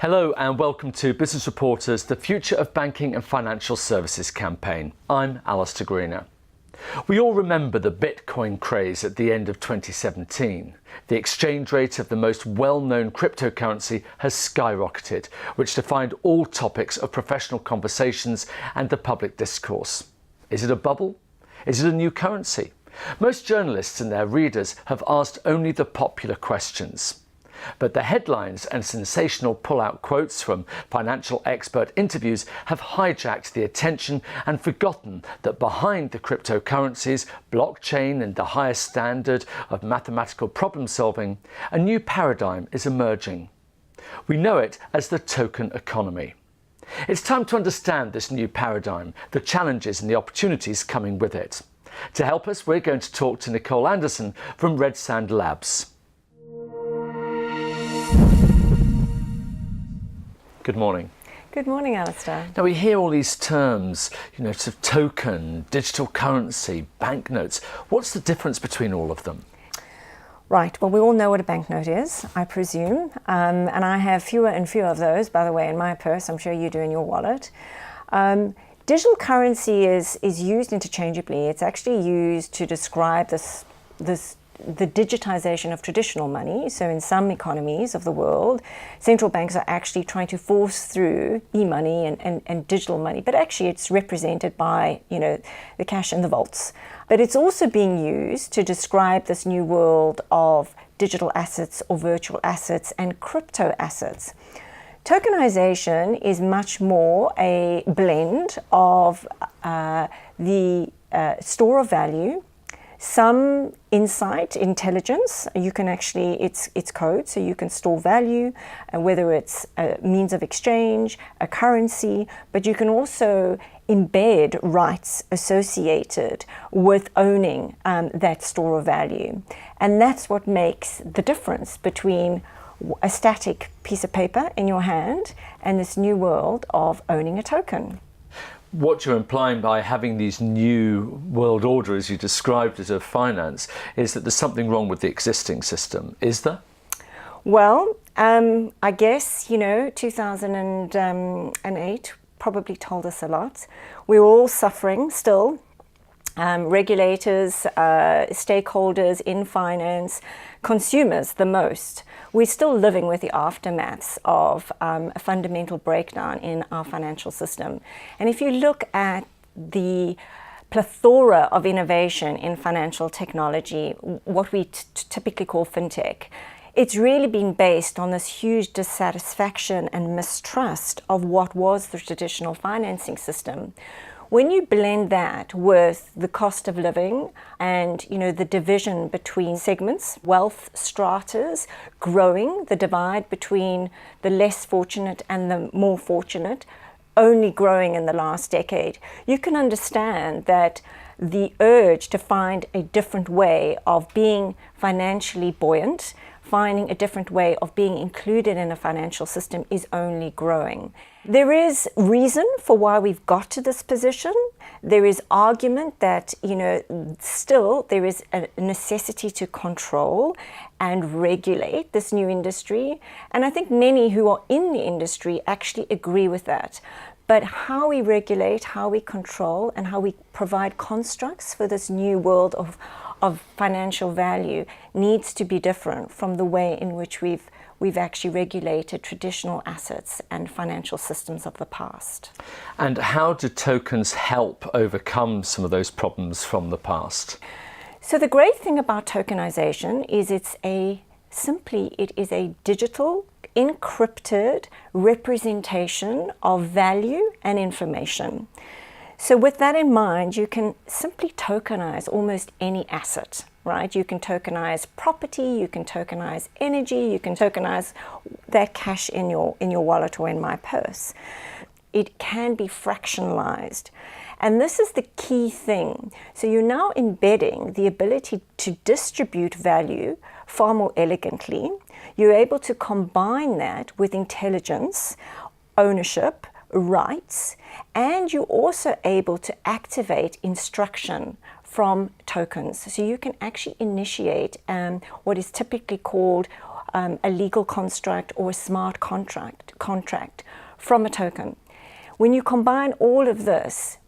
Hello and welcome to Business Reporter's The Future of Banking and Financial Services campaign. I'm Alistair Greener. We all remember the Bitcoin craze at the end of 2017. The exchange rate of the most well-known cryptocurrency has skyrocketed, which defined all topics of professional conversations and the public discourse. Is it a bubble? Is it a new currency? Most journalists and their readers have asked only the popular questions. But the headlines and sensational pull-out quotes from financial expert interviews have hijacked the attention and forgotten that behind the cryptocurrencies, blockchain and the highest standard of mathematical problem solving, a new paradigm is emerging. We know it as the token economy. It's time to understand this new paradigm, the challenges and the opportunities coming with it. To help us, we're going to talk to Nicole Anderson from Redsand Labs. Good morning. Good morning, Alistair. Now we hear all these terms, sort of token, digital currency, banknotes. What's the difference between all of them? Right, well, we all know what a banknote is, I presume. And I have fewer and fewer of those, by the way, in my purse. I'm sure you do in your wallet. Digital currency is used interchangeably. It's actually used to describe the digitization of traditional money. So in some economies of the world, central banks are actually trying to force through e-money and digital money, but actually it's represented by, the cash in the vaults. But it's also being used to describe this new world of digital assets or virtual assets and crypto assets. Tokenization is much more a blend of the store of value, some insight, intelligence. You can actually, it's code, so you can store value, whether it's a means of exchange, a currency, but you can also embed rights associated with owning that store of value. And that's what makes the difference between a static piece of paper in your hand and this new world of owning a token. What you're implying by having these new world order, as you described it, of finance, is that there's something wrong with the existing system. Is there? Well, I guess, 2008 probably told us a lot. We're all suffering still. Regulators, stakeholders in finance, consumers the most. We're still living with the aftermaths of a fundamental breakdown in our financial system. And if you look at the plethora of innovation in financial technology, what we typically call fintech, it's really been based on this huge dissatisfaction and mistrust of what was the traditional financing system. When you blend that with the cost of living and, the division between segments, wealth stratas growing, the divide between the less fortunate and the more fortunate, only growing in the last decade, you can understand that the urge to find a different way of being financially buoyant, finding a different way of being included in a financial system is only growing. There is reason for why we've got to this position. There is argument that, still there is a necessity to control and regulate this new industry. And I think many who are in the industry actually agree with that. But how we regulate, how we control, and how we provide constructs for this new world of financial value needs to be different from the way in which we've actually regulated traditional assets and financial systems of the past. And how do tokens help overcome some of those problems from the past? So the great thing about tokenization is it is a digital, encrypted representation of value and information. So with that in mind, you can simply tokenize almost any asset, right? You can tokenize property, you can tokenize energy, you can tokenize that cash in your wallet or in my purse. It can be fractionalized. And this is the key thing. So you're now embedding the ability to distribute value far more elegantly. You're able to combine that with intelligence, ownership, rights, and you're also able to activate instruction from tokens. So you can actually initiate what is typically called a legal construct or a smart contract from a token. When you combine all of this,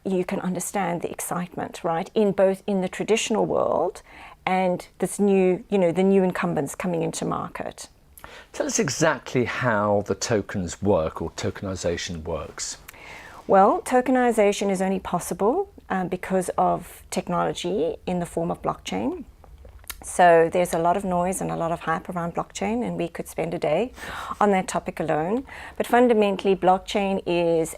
you can understand the excitement, right? In the traditional world and this new, the new incumbents coming into market. Tell us exactly how the tokens work, or tokenization works. Well, tokenization is only possible because of technology in the form of blockchain. So there's a lot of noise and a lot of hype around blockchain, and we could spend a day on that topic alone. But fundamentally, blockchain is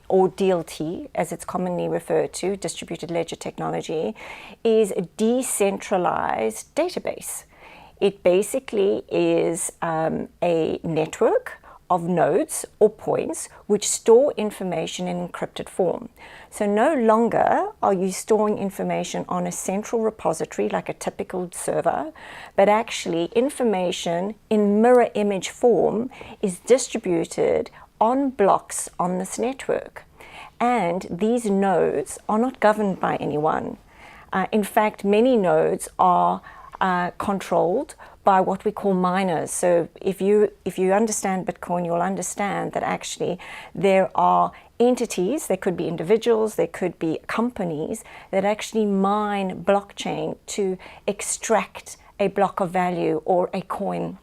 or DLT, as it's commonly referred to, distributed ledger technology, is a decentralized database. It basically is a network of nodes or points which store information in encrypted form. So no longer are you storing information on a central repository like a typical server, but actually information in mirror image form is distributed on blocks on this network. And these nodes are not governed by anyone. In fact, many nodes are controlled by what we call miners. So if you understand Bitcoin, you'll understand that actually there are entities, there could be individuals, there could be companies that actually mine blockchain to extract a block of value or a coin.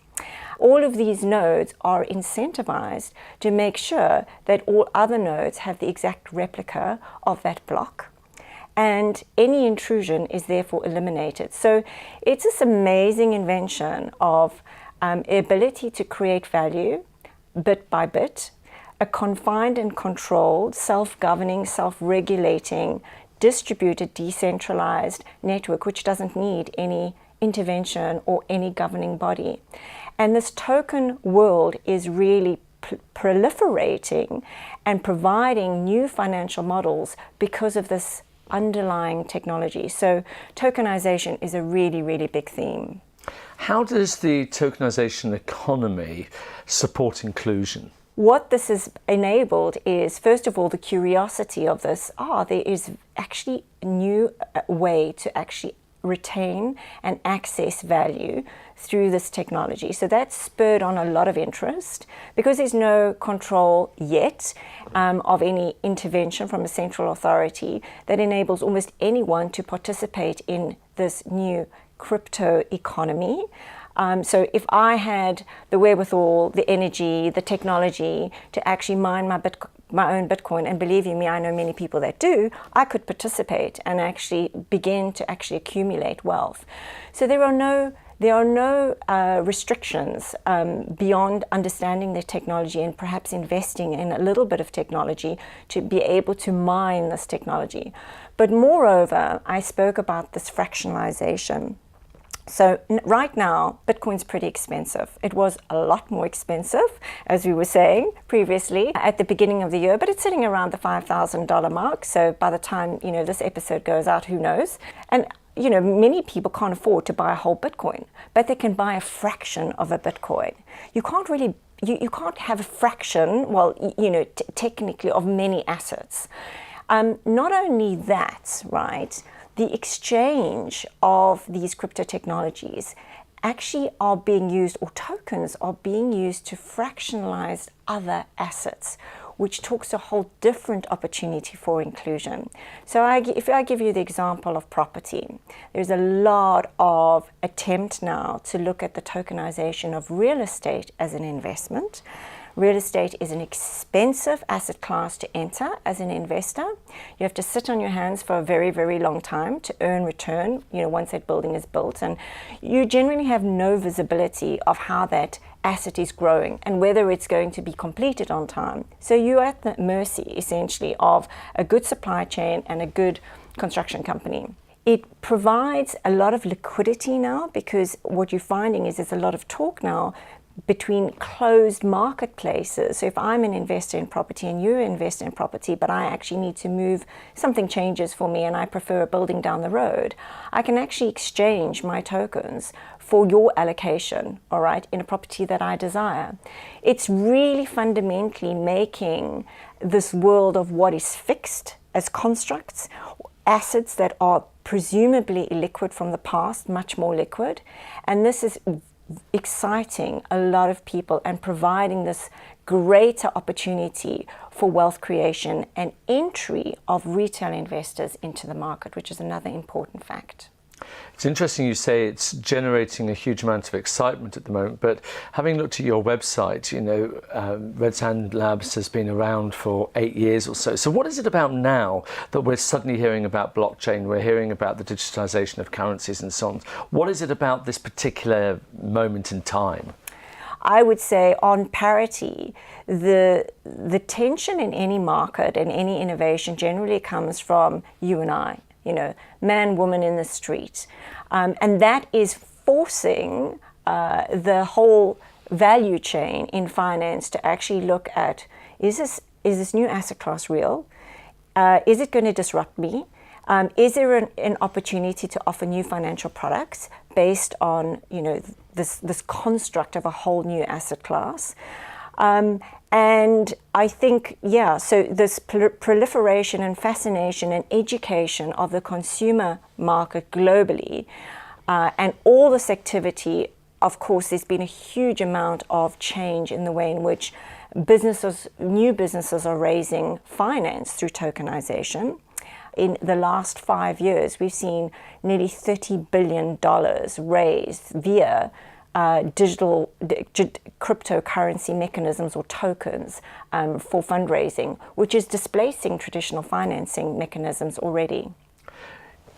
All of these nodes are incentivized to make sure that all other nodes have the exact replica of that block, and any intrusion is therefore eliminated. So it's this amazing invention of ability to create value bit by bit, a confined and controlled, self-governing, self-regulating, distributed, decentralized network which doesn't need any intervention or any governing body. And this token world is really proliferating and providing new financial models because of this underlying technology. So tokenization is a really, really big theme. How does the tokenization economy support inclusion? What this has enabled is, first of all, the curiosity of this. There is actually a new way to actually retain and access value through this technology. So that's spurred on a lot of interest because there's no control yet of any intervention from a central authority that enables almost anyone to participate in this new crypto economy. So if I had the wherewithal, the energy, the technology to actually mine my own Bitcoin, and believe you me, I know many people that do, I could participate and actually begin to actually accumulate wealth. So there are no restrictions beyond understanding the technology and perhaps investing in a little bit of technology to be able to mine this technology. But moreover, I spoke about this fractionalization. So right now, Bitcoin's pretty expensive. It was a lot more expensive, as we were saying previously, at the beginning of the year, but it's sitting around the $5,000 mark. So by the time, this episode goes out, who knows? And, many people can't afford to buy a whole Bitcoin, but they can buy a fraction of a Bitcoin. You can't really, you can't have a fraction, technically of many assets. Not only that, right? The exchange of these crypto technologies actually are being used, or tokens are being used to fractionalize other assets, which talks a whole different opportunity for inclusion. So if I give you the example of property, there's a lot of attempt now to look at the tokenization of real estate as an investment. Real estate is an expensive asset class to enter as an investor. You have to sit on your hands for a very, very long time to earn return, once that building is built. And you generally have no visibility of how that asset is growing and whether it's going to be completed on time. So you're at the mercy, essentially, of a good supply chain and a good construction company. It provides a lot of liquidity now, because what you're finding is there's a lot of talk now between closed marketplaces. So if I'm an investor in property and you invest in property, but I actually need to move, something changes for me and I prefer a building down the road, I can actually exchange my tokens for your allocation, all right, in a property that I desire. It's really fundamentally making this world of what is fixed as constructs, assets that are presumably illiquid from the past, much more liquid. And this is exciting a lot of people and providing this greater opportunity for wealth creation and entry of retail investors into the market, which is another important fact. It's interesting you say it's generating a huge amount of excitement at the moment, but having looked at your website, you know, Redsand Labs has been around for 8 years or so. So what is it about now that we're suddenly hearing about blockchain, we're hearing about the digitalization of currencies and so on? What is it about this particular moment in time? I would say on parity, the tension in any market and any innovation generally comes from you and I. You know, man, woman in the street. And that is forcing the whole value chain in finance to actually look at, is this new asset class real? Is it going to disrupt me? Is there an opportunity to offer new financial products based on, you know, this construct of a whole new asset class? And I think, yeah, so this proliferation and fascination and education of the consumer market globally, and all this activity, of course, there's been a huge amount of change in the way in which new businesses are raising finance through tokenization. In the last 5 years, we've seen nearly $30 billion raised via digital cryptocurrency mechanisms or tokens for fundraising, which is displacing traditional financing mechanisms already.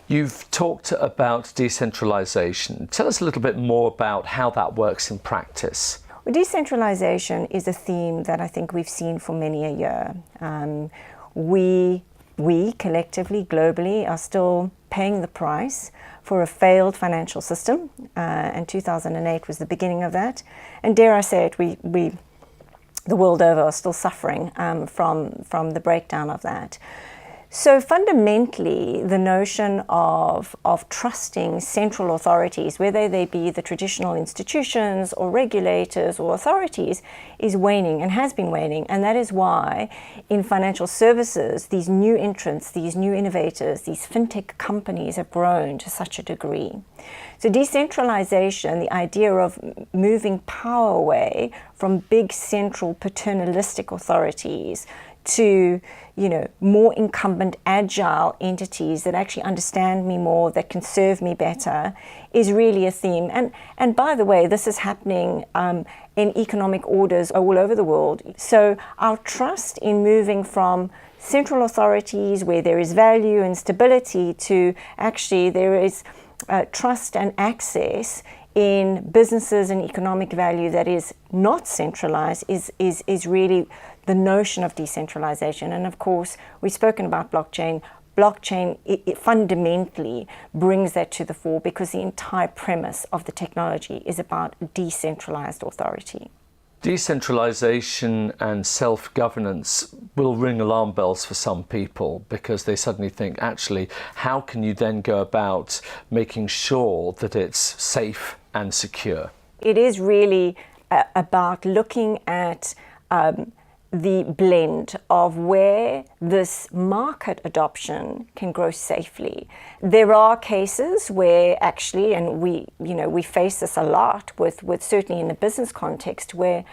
You've talked about decentralization. Tell us a little bit more about how that works in practice. Well, decentralization is a theme that I think we've seen for many a year. We collectively, globally, are still paying the price for a failed financial system, and 2008 was the beginning of that. And dare I say it, we the world over are still suffering from the breakdown of that. So fundamentally, the notion of trusting central authorities, whether they be the traditional institutions or regulators or authorities, is waning and has been waning. And that is why in financial services, these new entrants, these new innovators, these fintech companies have grown to such a degree. So decentralization, the idea of moving power away from big central paternalistic authorities to, you know, more incumbent, agile entities that actually understand me more, that can serve me better, is really a theme. And by the way, this is happening in economic orders all over the world. So our trust in moving from central authorities where there is value and stability to actually there is trust and access in businesses and economic value that is not centralized is really the notion of decentralization. And of course, we've spoken about blockchain. Blockchain it fundamentally brings that to the fore because the entire premise of the technology is about decentralized authority. Decentralization and self-governance will ring alarm bells for some people because they suddenly think, actually, how can you then go about making sure that it's safe and secure? It is really about looking at the blend of where this market adoption can grow safely. There are cases where actually, and we face this a lot with certainly in the business context, where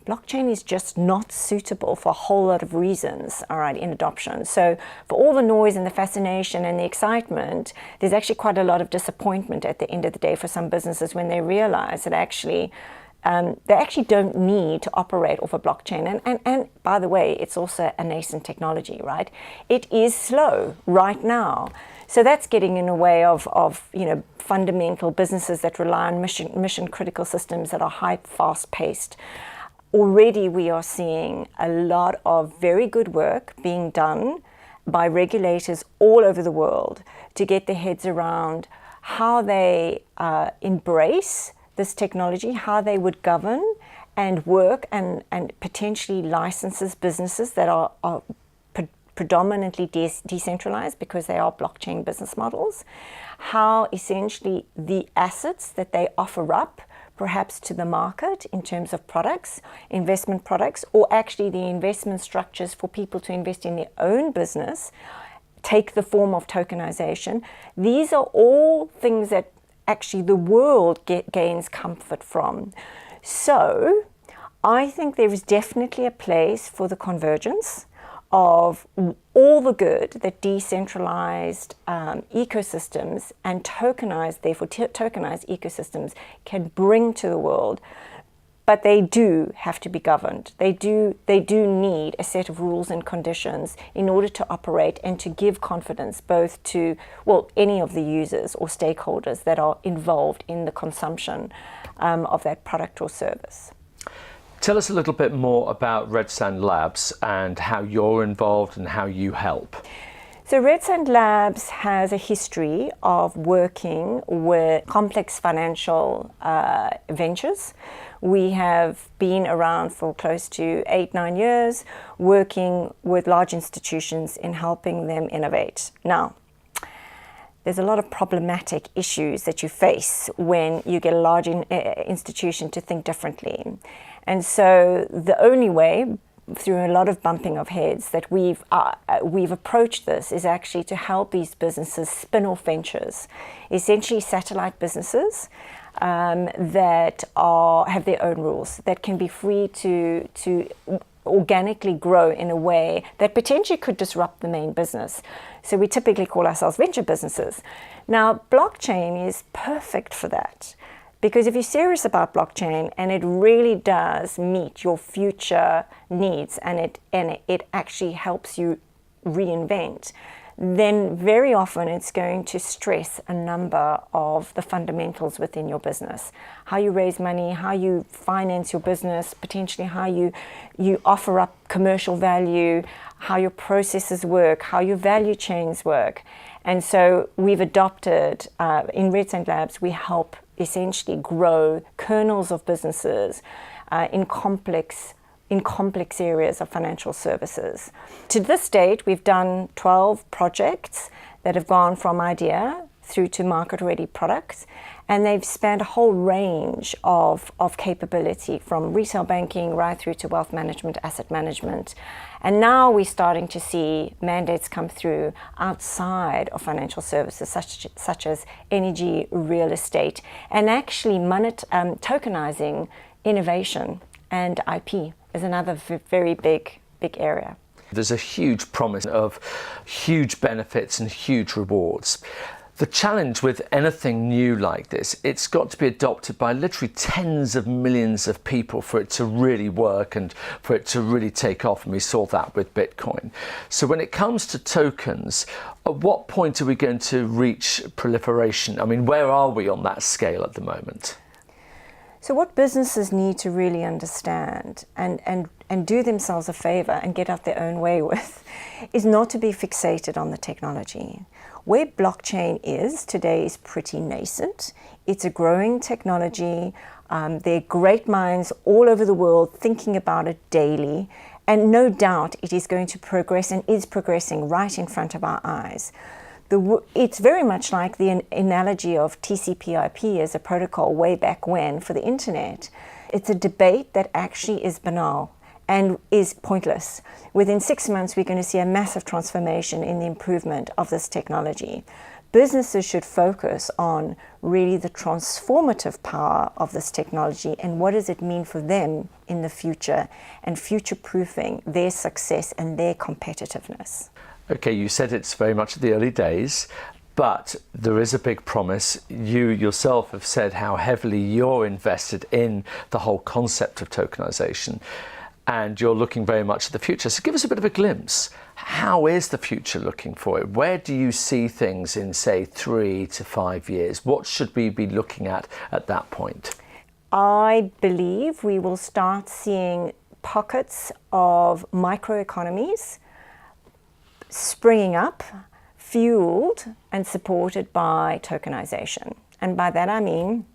blockchain is just not suitable for a whole lot of reasons, all right, in adoption. So for all the noise and the fascination and the excitement, there's actually quite a lot of disappointment at the end of the day for some businesses when they realize that actually they actually don't need to operate off a blockchain. And by the way, it's also a nascent technology, right? It is slow right now. So that's getting in the way of fundamental businesses that rely on mission critical systems that are high, fast paced. Already we are seeing a lot of very good work being done by regulators all over the world to get their heads around how they embrace this technology, how they would govern and work and potentially licenses businesses that are predominantly decentralized because they are blockchain business models, how essentially the assets that they offer up perhaps to the market in terms of products, investment products, or actually the investment structures for people to invest in their own business take the form of tokenization. These are all things that actually the world gains comfort from. So I think there is definitely a place for the convergence of all the good that decentralized ecosystems and tokenized ecosystems can bring to the world. But they do have to be governed. They do need a set of rules and conditions in order to operate and to give confidence both to, well, any of the users or stakeholders that are involved in the consumption of that product or service. Tell us a little bit more about Redsand Labs and how you're involved and how you help. So Redsand Labs has a history of working with complex financial ventures. We have been around for close to 8-9 years, working with large institutions in helping them innovate. Now, there's a lot of problematic issues that you face when you get a large institution to think differently. And so the only way, through a lot of bumping of heads, that we've approached this is actually to help these businesses spin off ventures, essentially satellite businesses that have their own rules, that can be free to organically grow in a way that potentially could disrupt the main business. So we typically call ourselves venture businesses. Now, blockchain is perfect for that. Because if you're serious about blockchain and it really does meet your future needs and it actually helps you reinvent, then very often it's going to stress a number of the fundamentals within your business. How you raise money, how you finance your business, potentially how you offer up commercial value, how your processes work, how your value chains work. And so we've adopted, in Redsand Labs, we help essentially grow kernels of businesses in complex areas of financial services. To this date, we've done 12 projects that have gone from idea through to market-ready products, and they've spanned a whole range of capability, from retail banking right through to wealth management, asset management. And now we're starting to see mandates come through outside of financial services, such as energy, real estate, and actually tokenizing innovation and IP is another very big area. There's a huge promise of huge benefits and huge rewards. The challenge with anything new like this, it's got to be adopted by literally tens of millions of people for it to really work and for it to really take off. And we saw that with Bitcoin. So when it comes to tokens, at what point are we going to reach proliferation? I mean, where are we on that scale at the moment? So what businesses need to really understand and do themselves a favor and get out their own way with is not to be fixated on the technology. Where blockchain is today is pretty nascent. It's a growing technology. There are great minds all over the world thinking about it daily. And no doubt it is going to progress and is progressing right in front of our eyes. It's very much like the analogy of TCP/IP as a protocol way back when for the internet. It's a debate that actually is banal and is pointless. Within 6 months, we're going to see a massive transformation in the improvement of this technology. Businesses should focus on really the transformative power of this technology and what does it mean for them in the future, and future-proofing their success and their competitiveness. Okay, you said it's very much the early days, but there is a big promise. You yourself have said how heavily you're invested in the whole concept of tokenization, and you're looking very much at the future. So give us a bit of a glimpse. How is the future looking for it? Where do you see things in, say, 3 to 5 years? What should we be looking at that point? I believe we will start seeing pockets of microeconomies springing up, fueled and supported by tokenization. And by that I mean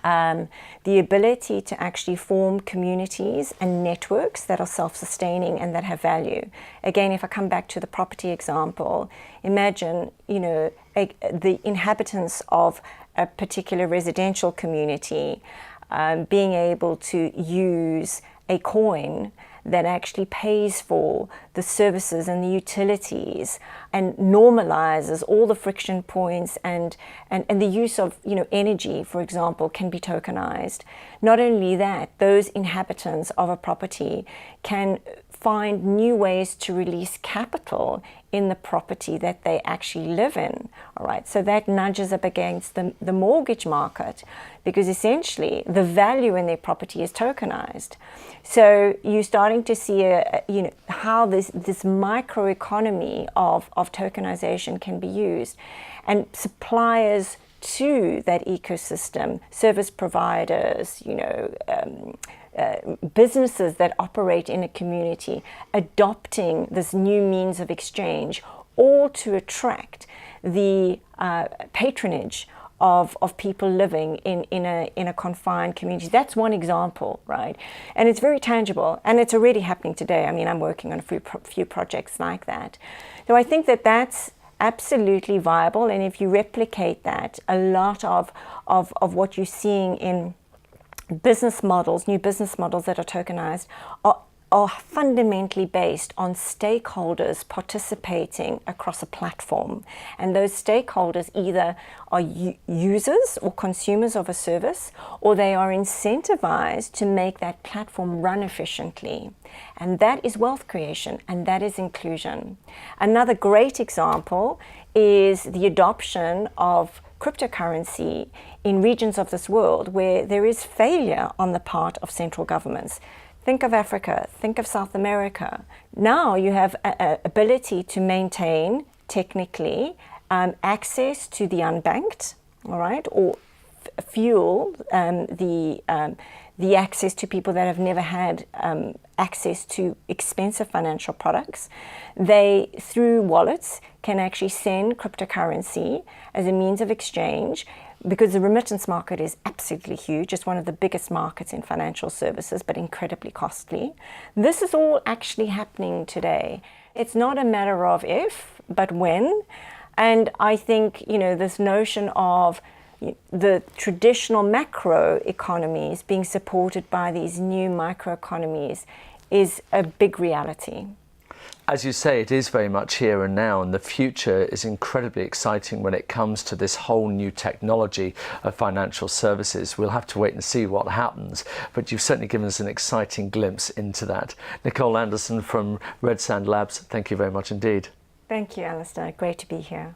the ability to actually form communities and networks that are self-sustaining and that have value. Again, if I come back to the property example, imagine, the inhabitants of a particular residential community being able to use a coin that actually pays for the services and the utilities and normalizes all the friction points, and the use of energy, for example, can be tokenized. Not only that, those inhabitants of a property can find new ways to release capital in the property that they actually live in. All right, so that nudges up against the mortgage market, because essentially the value in their property is tokenized. So you're starting to see how this microeconomy of tokenization can be used, and suppliers to that ecosystem, service providers, businesses that operate in a community, adopting this new means of exchange, all to attract the patronage of people living in a confined community. That's one example, right? And it's very tangible, and it's already happening today. I mean, I'm working on a few projects like that. So I think that that's absolutely viable, and if you replicate that, a lot of what you're seeing in business models, new business models that are tokenized, are fundamentally based on stakeholders participating across a platform. And those stakeholders either are users or consumers of a service, or they are incentivized to make that platform run efficiently. And that is wealth creation, and that is inclusion. Another great example is the adoption of cryptocurrency in regions of this world where there is failure on the part of central governments. Think of Africa, think of South America. Now you have an ability to maintain, technically, access to the unbanked, all right, or fuel the access to people that have never had access to expensive financial products. They, through wallets, can actually send cryptocurrency as a means of exchange, because the remittance market is absolutely huge. It's one of the biggest markets in financial services, but incredibly costly. This is all actually happening today. It's not a matter of if, but when. And I think, this notion of the traditional macro economies being supported by these new microeconomies is a big reality. As you say, it is very much here and now, and the future is incredibly exciting when it comes to this whole new technology of financial services. We'll have to wait and see what happens, but you've certainly given us an exciting glimpse into that. Nicole Anderson from Redsand Labs, thank you very much indeed. Thank you, Alistair. Great to be here.